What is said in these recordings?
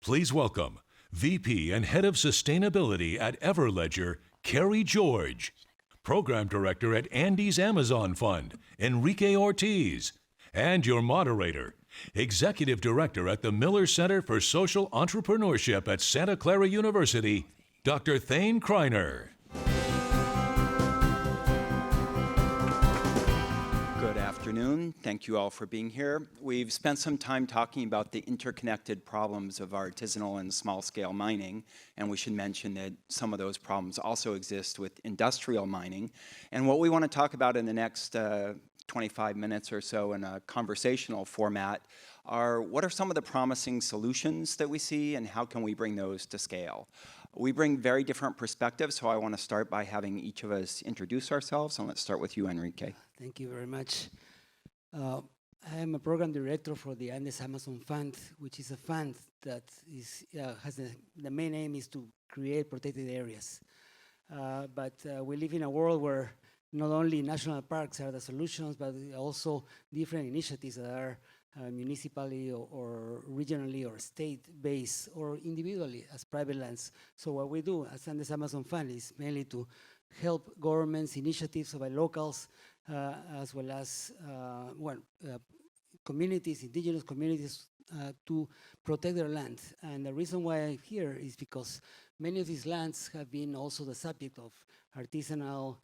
Please welcome VP and Head of Sustainability at Everledger, Carrie George, Program Director at Andes Amazon Fund, Enrique Ortiz, and your moderator, Executive Director at the Miller Center for Social Entrepreneurship at Santa Clara University, Dr. Thane Kreiner. Good afternoon. Thank you all for being here. We've spent some time talking about the interconnected problems of artisanal and small-scale mining, and we should mention that some of those problems also exist with industrial mining. And what we want to talk about in the next 25 minutes or so in a conversational format are what are some of the promising solutions that we see and how can we bring those to scale. We bring very different perspectives, so I want to start by having each of us introduce ourselves, and let's start with you, Enrique. Thank you very much. I am a program director for the Andes Amazon Fund, which is a fund that has the main aim is to create protected areas. But we live in a world where not only national parks are the solutions, but also different initiatives that are municipally or regionally or state-based or individually as private lands. So what we do as Andes Amazon Fund is mainly to help governments, initiatives by locals, as well as communities, indigenous communities, to protect their land. And the reason why I'm here is because many of these lands have been also the subject of artisanal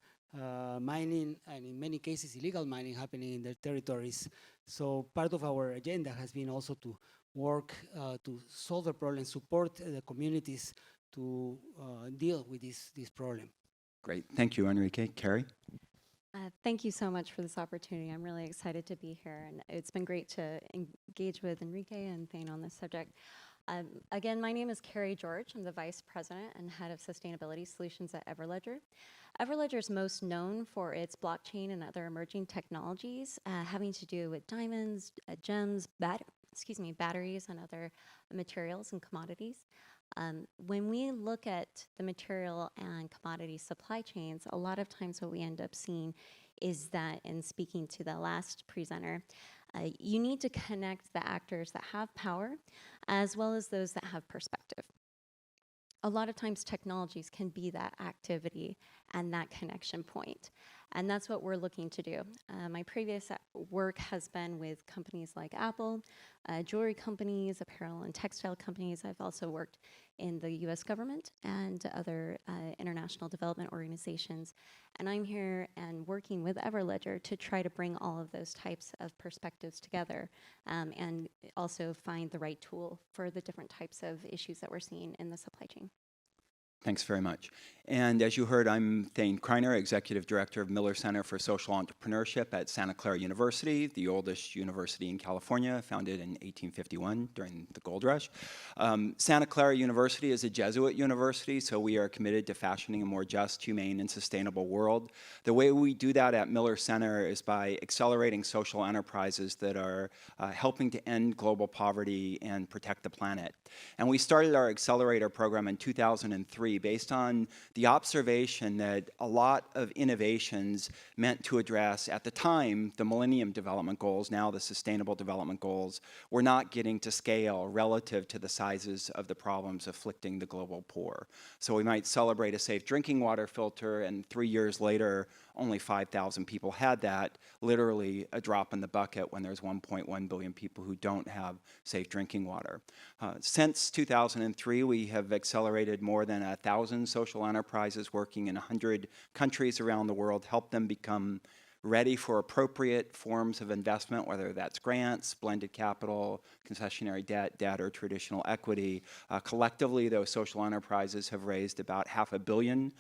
mining, and in many cases illegal mining happening in their territories. So part of our agenda has been also to work to solve the problem, support the communities to deal with this problem. Great. Thank you, Enrique. Carrie? Thank you so much for this opportunity. I'm really excited to be here, and it's been great to engage with Enrique and Thane on this subject. Again, my name is Carrie George. I'm the Vice President and Head of Sustainability Solutions at Everledger. Everledger is most known for its blockchain and other emerging technologies having to do with diamonds, gems, batteries, and other materials and commodities. When we look at the material and commodity supply chains, a lot of times what we end up seeing is that, in speaking to the last presenter, you need to connect the actors that have power as well as those that have perspective. A lot of times technologies can be that activity and that connection point. And that's what we're looking to do. My previous work has been with companies like Apple, jewelry companies, apparel and textile companies. I've also worked in the US government and other international development organizations. And I'm here and working with Everledger to try to bring all of those types of perspectives together and also find the right tool for the different types of issues that we're seeing in the supply chain. Thanks very much. And as you heard, I'm Thane Kreiner, Executive Director of Miller Center for Social Entrepreneurship at Santa Clara University, the oldest university in California, founded in 1851 during the gold rush. Santa Clara University is a Jesuit university, so we are committed to fashioning a more just, humane, and sustainable world. The way we do that at Miller Center is by accelerating social enterprises that are helping to end global poverty and protect the planet. And we started our accelerator program in 2003 based on the observation that a lot of innovations meant to address, at the time, the Millennium Development Goals, now the Sustainable Development Goals, were not getting to scale relative to the sizes of the problems afflicting the global poor. So we might celebrate a safe drinking water filter, and 3 years later, only 5,000 people had that, literally a drop in the bucket when there's 1.1 billion people who don't have safe drinking water. Since 2003, we have accelerated more than 1,000 social enterprises working in 100 countries around the world, helped them become ready for appropriate forms of investment, whether that's grants, blended capital, concessionary debt, or traditional equity. Collectively, those social enterprises have raised about $500 million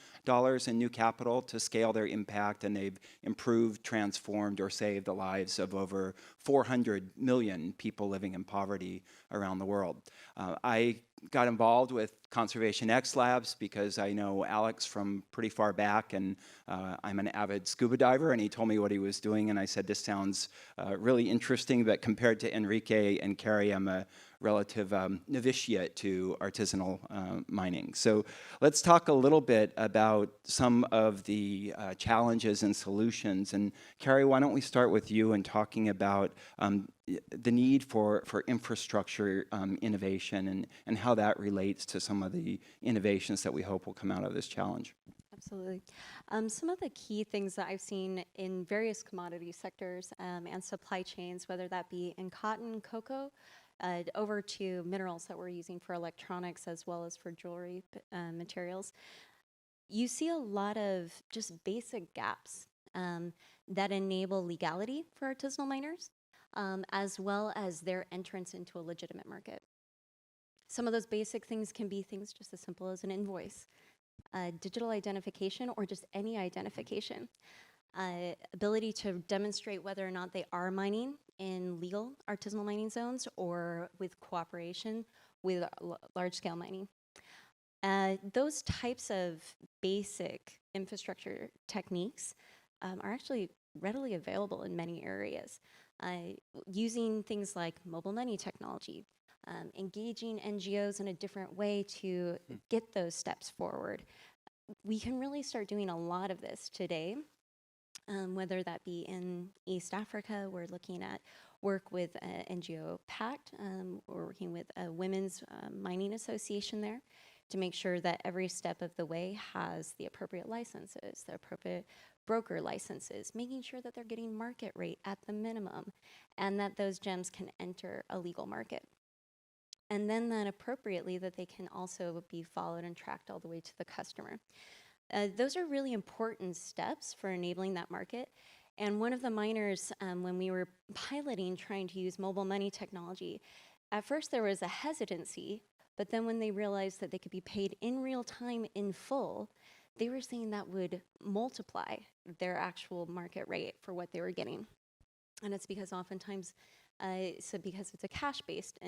in new capital to scale their impact, and they've improved, transformed, or saved the lives of over 400 million people living in poverty around the world. I got involved with Conservation X Labs because I know Alex from pretty far back, and I'm an avid scuba diver, and he told me what he was doing, and I said, this sounds really interesting, but compared to Enrique and Carrie, I'm a relative novitiate to artisanal mining. So let's talk a little bit about some of the challenges and solutions. And Carrie, why don't we start with you and talking about the need for infrastructure innovation and how that relates to some of the innovations that we hope will come out of this challenge. Absolutely. Some of the key things that I've seen in various commodity sectors and supply chains, whether that be in cotton, cocoa, over to minerals that we're using for electronics as well as for jewelry materials, you see a lot of just basic gaps that enable legality for artisanal miners, as well as their entrance into a legitimate market. Some of those basic things can be things just as simple as an invoice, digital identification, or just any identification. Ability to demonstrate whether or not they are mining in legal artisanal mining zones or with cooperation with large-scale mining. Those types of basic infrastructure techniques are actually readily available in many areas. Using things like mobile money technology, engaging NGOs in a different way to get those steps forward. We can really start doing a lot of this today, whether that be in East Africa. We're looking at work with NGO Pact. We're working with a women's mining association there to make sure that every step of the way has the appropriate licenses, the appropriate broker licenses, making sure that they're getting market rate at the minimum, and that those gems can enter a legal market. And then that appropriately that they can also be followed and tracked all the way to the customer. Those are really important steps for enabling that market. And one of the miners, when we were piloting trying to use mobile money technology, at first there was a hesitancy, but then when they realized that they could be paid in real time in full, they were saying that would multiply their actual market rate for what they were getting. And it's because oftentimes, because it's a cash-based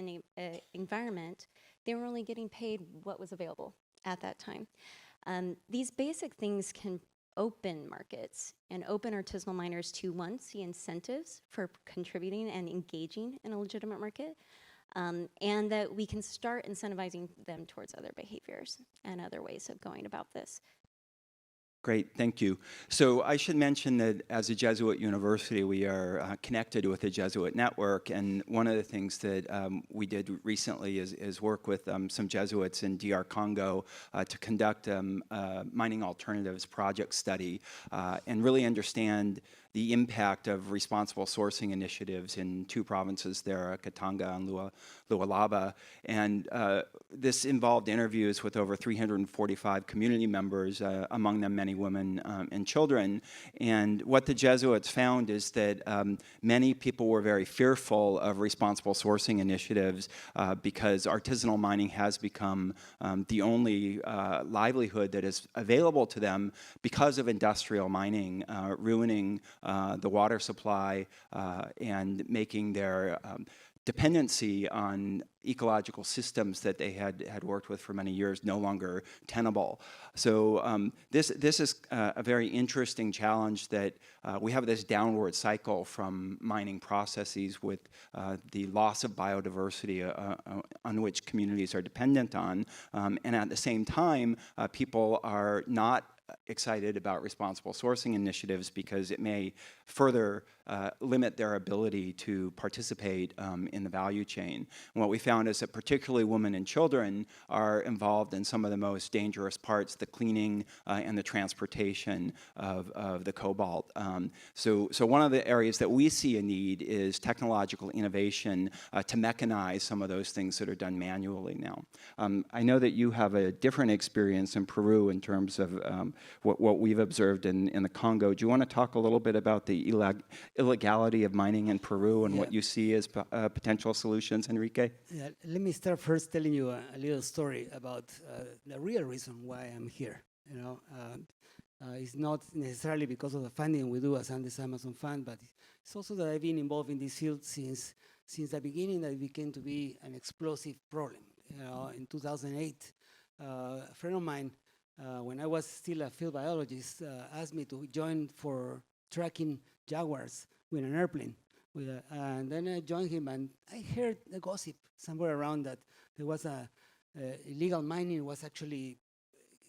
environment, they were only getting paid what was available at that time. These basic things can open markets and open artisanal miners to, one, see incentives for contributing and engaging in a legitimate market, and that we can start incentivizing them towards other behaviors and other ways of going about this. Great, thank you. So I should mention that as a Jesuit university, we are connected with the Jesuit network, and one of the things that we did recently is work with some Jesuits in DR Congo to conduct a mining alternatives project study and really understand the impact of responsible sourcing initiatives in two provinces there, Katanga and Lualaba. And this involved interviews with over 345 community members, among them many women and children. And what the Jesuits found is that many people were very fearful of responsible sourcing initiatives because artisanal mining has become the only livelihood that is available to them because of industrial mining, ruining the water supply and making their dependency on ecological systems that they had worked with for many years no longer tenable. So this is a very interesting challenge that we have this downward cycle from mining processes with the loss of biodiversity on which communities are dependent on. And at the same time, people are not excited about responsible sourcing initiatives because it may further limit their ability to participate in the value chain. And what we found is that particularly women and children are involved in some of the most dangerous parts, the cleaning and the transportation of the cobalt. So one of the areas that we see a need is technological innovation to mechanize some of those things that are done manually now. I know that you have a different experience in Peru in terms of what we've observed in the Congo. Do you want to talk a little bit about the illegality of mining in Peru and what you see as potential solutions, Enrique? Yeah, let me start first telling you a little story about the real reason why I'm here. You know, it's not necessarily because of the funding we do as Andes Amazon Fund, but it's also that I've been involved in this field since the beginning. That it became to be an explosive problem. You know, in 2008, a friend of mine, when I was still a field biologist, asked me to join for tracking jaguars with an airplane And then I joined him, and I heard the gossip somewhere around that there was illegal mining was actually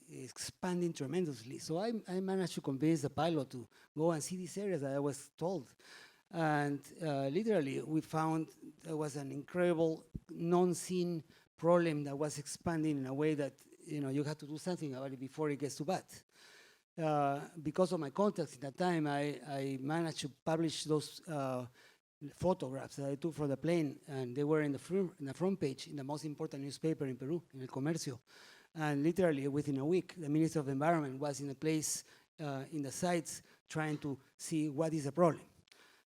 expanding tremendously. So I managed to convince the pilot to go and see these areas that I was told. And literally, we found there was an incredible non-seen problem that was expanding in a way that you had to do something about it before it gets too bad. Because of my contacts at that time, I managed to publish those photographs that I took from the plane, and they were in the front page in the most important newspaper in Peru, in El Comercio. And literally, within a week, the Minister of Environment was in a place in the sites trying to see what is the problem.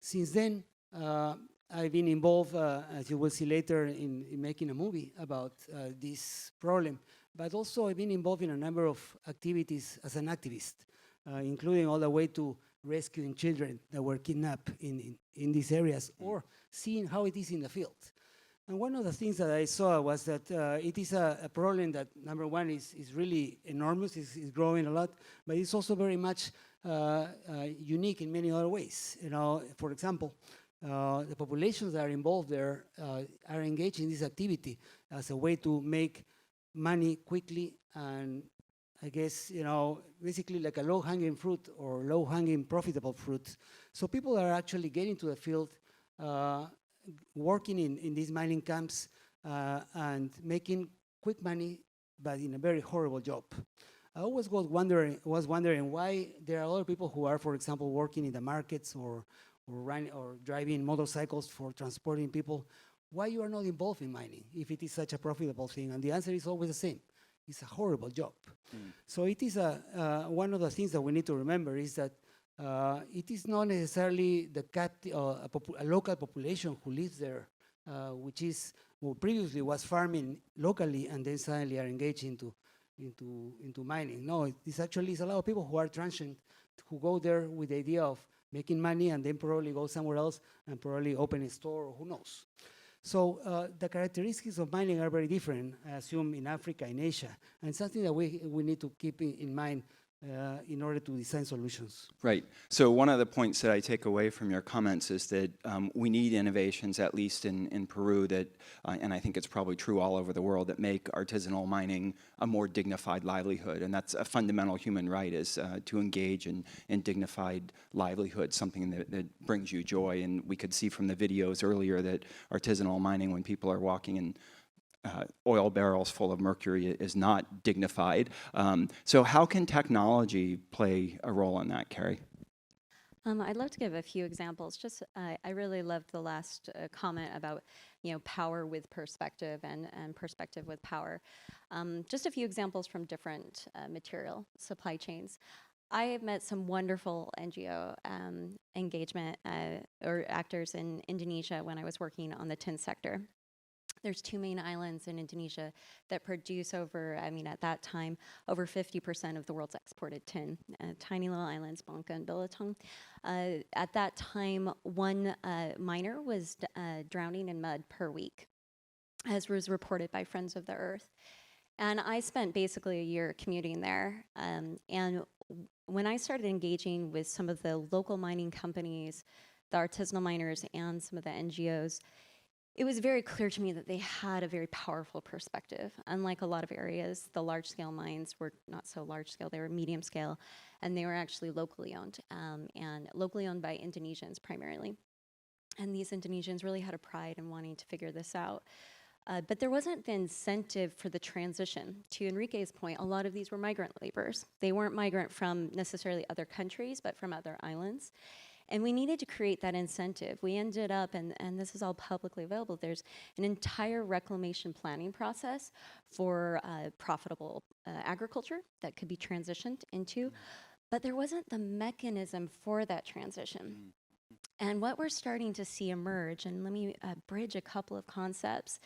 Since then, I've been involved, as you will see later, in making a movie about this problem. But also, I've been involved in a number of activities as an activist, including all the way to rescuing children that were kidnapped in these areas, or seeing how it is in the field. And one of the things that I saw was that it is a problem that, number one, is really enormous, is growing a lot, but it's also very much unique in many other ways. For example, the populations that are involved there are engaged in this activity as a way to make money quickly, and I guess, basically like a low-hanging fruit or low-hanging profitable fruit. So people are actually getting to the field, working in these mining camps and making quick money, but in a very horrible job. I always was wondering why there are other people who are, for example, working in the markets or driving motorcycles for transporting people. Why you are not involved in mining if it is such a profitable thing? And the answer is always the same. It's a horrible job. So it is one of the things that we need to remember is that it is not necessarily a local population who lives there, which is previously was farming locally and then suddenly are engaged into mining. No, it's actually a lot of people who are transient, who go there with the idea of making money and then probably go somewhere else and probably open a store, or who knows. So the characteristics of mining are very different, I assume, in Africa, in Asia, and something that we need to keep in mind in order to design solutions. Right. So one of the points that I take away from your comments is that we need innovations, at least in Peru, that, and I think it's probably true all over the world, that make artisanal mining a more dignified livelihood. And that's a fundamental human right, is to engage in dignified livelihood, something that brings you joy. And we could see from the videos earlier that artisanal mining, when people are walking in oil barrels full of mercury, is not dignified. So how can technology play a role in that, Carrie? I'd love to give a few examples. I really loved the last comment about power with perspective and perspective with power. Just a few examples from different material supply chains. I have met some wonderful NGO engagement or actors in Indonesia when I was working on the tin sector. There's 2 main islands in Indonesia that produce at that time, over 50% of the world's exported tin. Tiny little islands, Bangka and Belitung. At that time, one miner was drowning in mud per week, as was reported by Friends of the Earth. And I spent basically a year commuting there. And when I started engaging with some of the local mining companies, the artisanal miners, and some of the NGOs, it was very clear to me that they had a very powerful perspective. Unlike a lot of areas, the large-scale mines were not so large-scale, they were medium-scale, and they were actually locally owned, and locally owned by Indonesians primarily. And these Indonesians really had a pride in wanting to figure this out. But there wasn't the incentive for the transition. To Enrique's point, a lot of these were migrant laborers. They weren't migrant from necessarily other countries, but from other islands. And we needed to create that incentive. We ended up, and this is all publicly available, there's an entire reclamation planning process for profitable agriculture that could be transitioned into, but there wasn't the mechanism for that transition. And what we're starting to see emerge, and let me bridge a couple of concepts.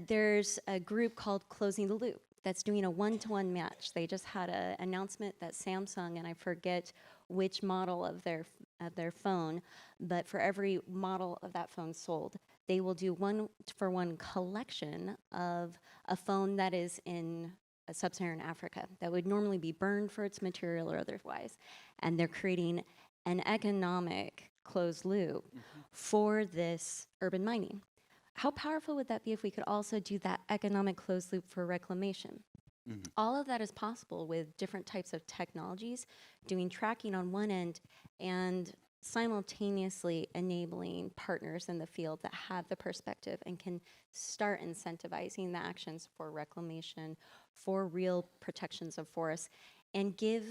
There's a group called Closing the Loop that's doing a one-to-one match. They just had an announcement that Samsung, and I forget which model of their phone, but for every model of that phone sold, they will do one-for-one collection of a phone that is in sub-Saharan Africa that would normally be burned for its material or otherwise. And they're creating an economic closed loop for this urban mining. How powerful would that be if we could also do that economic closed loop for reclamation? All of that is possible with different types of technologies, doing tracking on one end and simultaneously enabling partners in the field that have the perspective and can start incentivizing the actions for reclamation, for real protections of forests, and give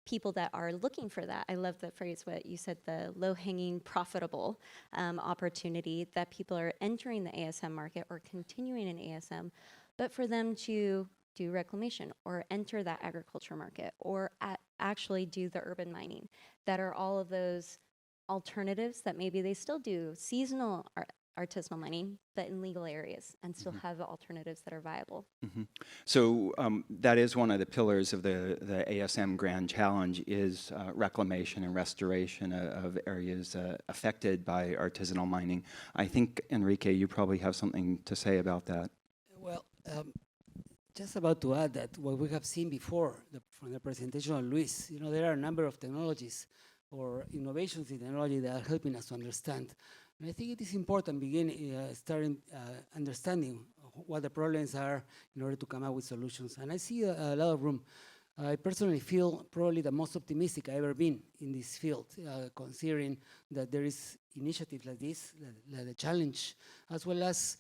people that are looking for that. I love the phrase, what you said, the low-hanging, profitable opportunity that people are entering the ASM market or continuing in ASM, but for them to do reclamation or enter that agriculture market or actually do the urban mining, that are all of those alternatives that maybe they still do seasonal artisanal mining, but in legal areas, and still have the alternatives that are viable. So that is one of the pillars of the ASM Grand Challenge is reclamation and restoration of areas affected by artisanal mining. I think, Enrique, you probably have something to say about that. Well, just about to add that what we have seen before from the presentation of Luis, there are a number of technologies or innovations in technology that are helping us to understand. And I think it is important starting understanding what the problems are in order to come up with solutions. And I see a lot of room. I personally feel probably the most optimistic I've ever been in this field, considering that there is initiatives like this, like the challenge, as well as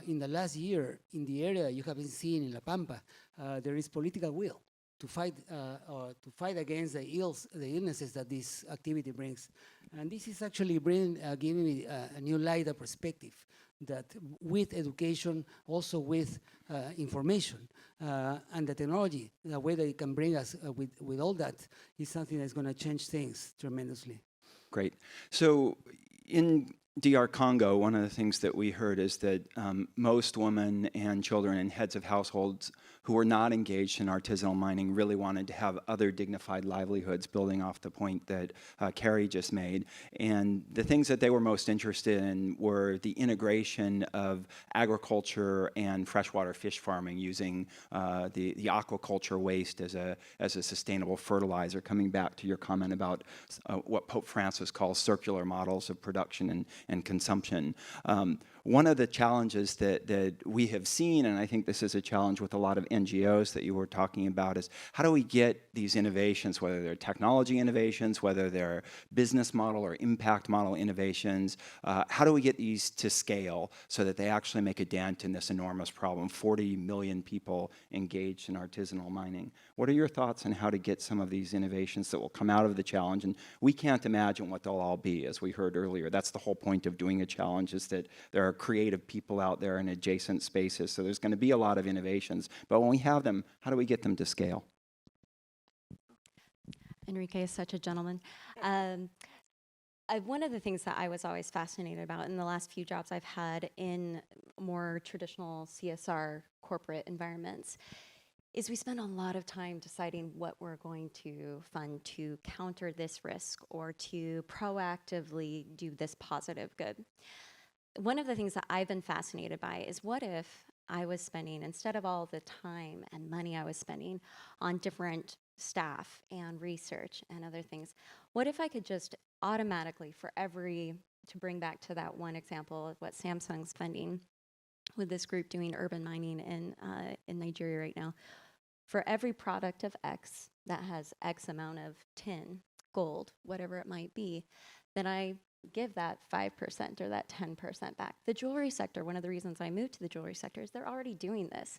in the last year, in the area you have been seeing in La Pampa, there is political will to fight against the illnesses that this activity brings. And this is actually giving me a new light, a perspective, that with education, also with information, and the technology, the way that it can bring us with all that is something that's going to change things tremendously. Great. So in DR Congo, one of the things that we heard is that most women and children and heads of households who were not engaged in artisanal mining really wanted to have other dignified livelihoods, building off the point that Carrie just made. And the things that they were most interested in were the integration of agriculture and freshwater fish farming using the aquaculture waste as a sustainable fertilizer, coming back to your comment about what Pope Francis calls circular models of production and consumption. One of the challenges that we have seen, and I think this is a challenge with a lot of NGOs that you were talking about, is how do we get these innovations, whether they're technology innovations, whether they're business model or impact model innovations, how do we get these to scale so that they actually make a dent in this enormous problem? 40 million people engaged in artisanal mining. What are your thoughts on how to get some of these innovations that will come out of the challenge? And we can't imagine what they'll all be, as we heard earlier. That's the whole point of doing a challenge, is that there are creative people out there in adjacent spaces. So there's going to be a lot of innovations. But when we have them, how do we get them to scale? Enrique is such a gentleman. One of the things that I was always fascinated about in the last few jobs I've had in more traditional CSR corporate environments is we spend a lot of time deciding what we're going to fund to counter this risk or to proactively do this positive good. One of the things that I've been fascinated by is, what if I was spending, instead of all the time and money I was spending on different staff and research and other things, what if I could just automatically, to bring back to that one example of what Samsung's funding with this group doing urban mining in Nigeria right now, for every product of X that has X amount of tin, gold, whatever it might be, then I give that 5% or that 10% back. The jewelry sector, one of the reasons I moved to the jewelry sector is they're already doing this.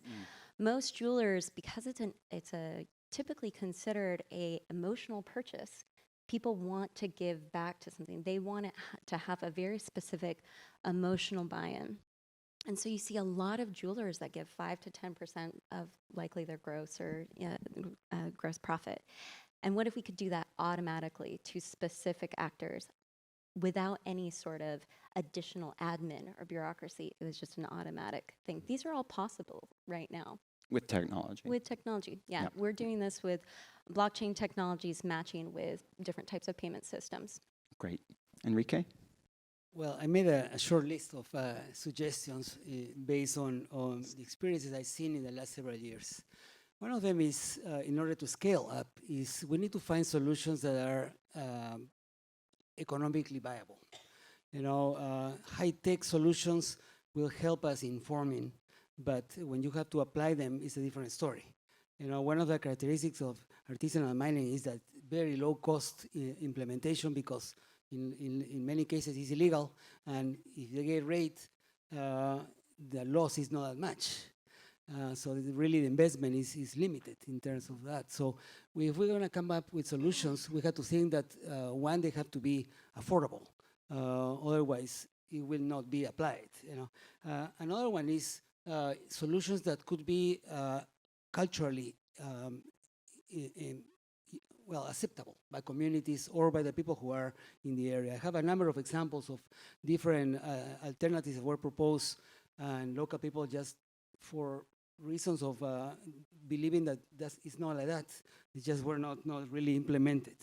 Most jewelers, because it's a typically considered a emotional purchase, people want to give back to something. They want it to have a very specific emotional buy-in. And so you see a lot of jewelers that give 5 to 10% of likely their gross or gross profit. And what if we could do that automatically to specific actors without any sort of additional admin or bureaucracy? It was just an automatic thing. These are all possible right now. With technology. With technology, yeah. Yep. We're doing this with blockchain technologies matching with different types of payment systems. Great. Enrique? Well, I made a short list of suggestions based on the experiences I've seen in the last several years. One of them is, in order to scale up, is we need to find solutions that are economically viable. High-tech solutions will help us informing, but when you have to apply them, it's a different story. One of the characteristics of artisanal mining is that very low cost implementation, because in many cases it's illegal, and if they get rate, the loss is not that much. So really the investment is limited in terms of that. So if we're going to come up with solutions, we have to think that one, they have to be affordable. Otherwise, it will not be applied. Another one is solutions that could be culturally acceptable by communities or by the people who are in the area. I have a number of examples of different alternatives that were proposed, and local people, just for reasons of believing that it's not like that, they just were not really implemented.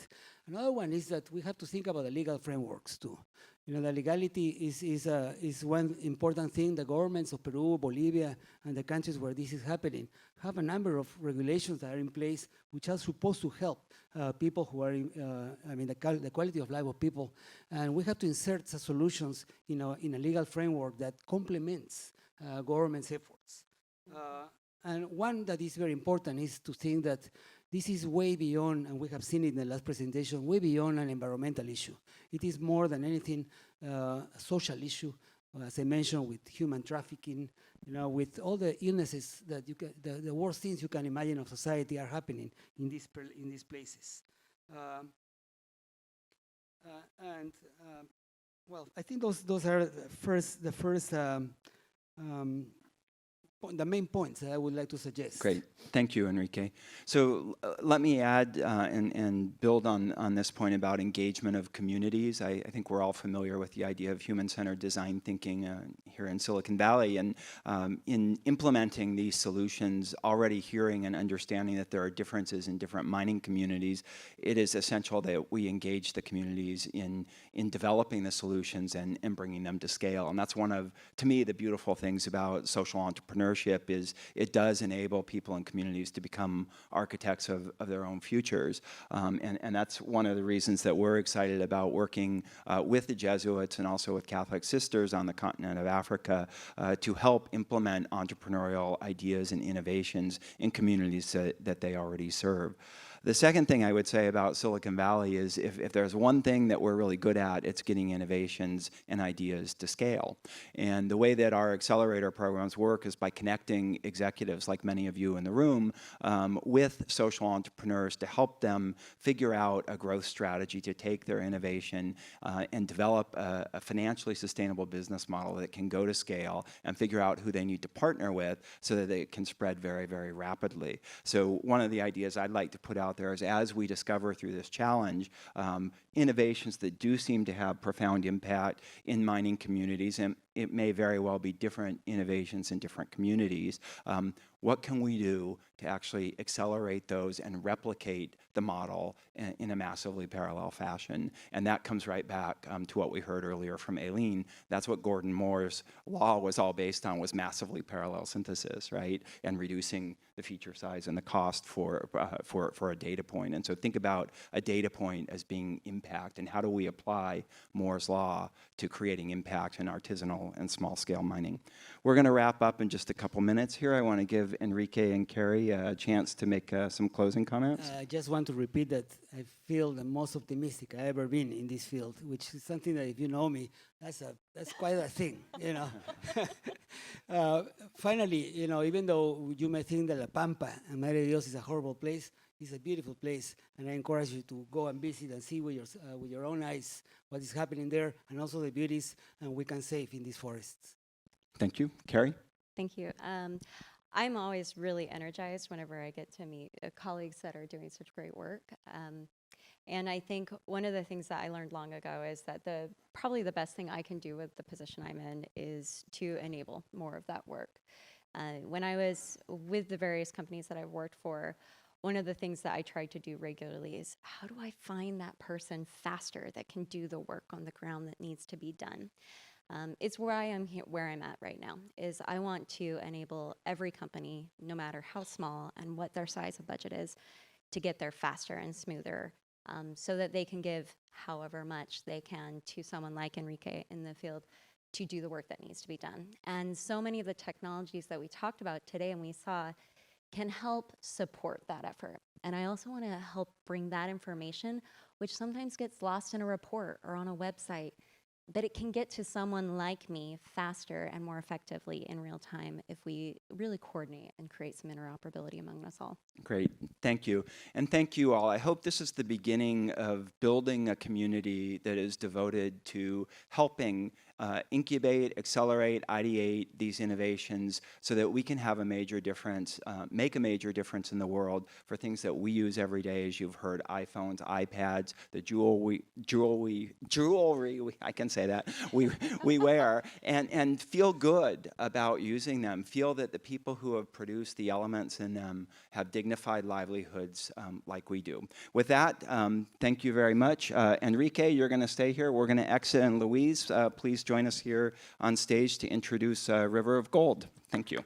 Another one is that we have to think about the legal frameworks too. The legality is one important thing. The governments of Peru, Bolivia, and the countries where this is happening have a number of regulations that are in place which are supposed to help people who are, the quality of life of people. And we have to insert some solutions in a legal framework that complements government's efforts. And one that is very important is to think that this is way beyond, and we have seen it in the last presentation, way beyond an environmental issue. It is more than anything a social issue, as I mentioned, with human trafficking, with all the illnesses that the worst things you can imagine of society are happening in these places. I think those are the main points that I would like to suggest. Great. Thank you, Enrique. So let me add and build on this point about engagement of communities. I think we're all familiar with the idea of human-centered design thinking here in Silicon Valley. And in implementing these solutions, already hearing and understanding that there are differences in different mining communities, it is essential that we engage the communities in developing the solutions and bringing them to scale. And that's one of, to me, the beautiful things about social entrepreneurship is it does enable people and communities to become architects of their own futures. And that's one of the reasons that we're excited about working with the Jesuits and also with Catholic Sisters on the continent of Africa to help implement entrepreneurial ideas and innovations in communities that they already serve. The second thing I would say about Silicon Valley is if there's one thing that we're really good at, it's getting innovations and ideas to scale. And the way that our accelerator programs work is by connecting executives, like many of you in the room, with social entrepreneurs to help them figure out a growth strategy to take their innovation and develop a financially sustainable business model that can go to scale and figure out who they need to partner with so that it can spread very, very rapidly. So one of the ideas I'd like to put out there is, as we discover through this challenge innovations that do seem to have profound impact in mining communities, and it may very well be different innovations in different communities, what can we do to actually accelerate those and replicate the model in a massively parallel fashion? And that comes right back to what we heard earlier from Aileen. That's what Gordon Moore's law was all based on, was massively parallel synthesis, right? And reducing the feature size and the cost for a data point. And so think about a data point as being impact, and how do we apply Moore's law to creating impact in artisanal and small-scale mining. We're going to wrap up in just a couple minutes here. I want to give Enrique and Carrie a chance to make some closing comments. I just want to repeat that I feel the most optimistic I've ever been in this field, which is something that, if you know me, that's quite a thing, you know. Finally, you know, even though you may think that La Pampa and Madre de Dios is a horrible place, it's a beautiful place, and I encourage you to go and visit and see with your own eyes what is happening there, and also the beauties and we can save in these forests. Thank you. Carrie? Thank you. I'm always really energized whenever I get to meet colleagues that are doing such great work. And I think one of the things that I learned long ago is that probably the best thing I can do with the position I'm in is to enable more of that work. When I was with the various companies that I've worked for, one of the things that I tried to do regularly is, how do I find that person faster that can do the work on the ground that needs to be done? It's where I'm at right now, is I want to enable every company, no matter how small and what their size of budget is, to get there faster and smoother so that they can give however much they can to someone like Enrique in the field to do the work that needs to be done. And so many of the technologies that we talked about today and we saw can help support that effort. And I also want to help bring that information, which sometimes gets lost in a report or on a website, that it can get to someone like me faster and more effectively in real time if we really coordinate and create some interoperability among us all. Great, thank you. And thank you all. I hope this is the beginning of building a community that is devoted to helping incubate, accelerate, ideate these innovations so that we can have a major difference, make a major difference in the world for things that we use every day, as you've heard, iPhones, iPads, the jewelry, I can say that, we wear, and feel good about using them, feel that the people who have produced the elements in them have dignified livelihoods like we do. With that, thank you very much. Enrique, you're going to stay here. We're going to exit, and Louise, please join us here on stage to introduce River of Gold. Thank you.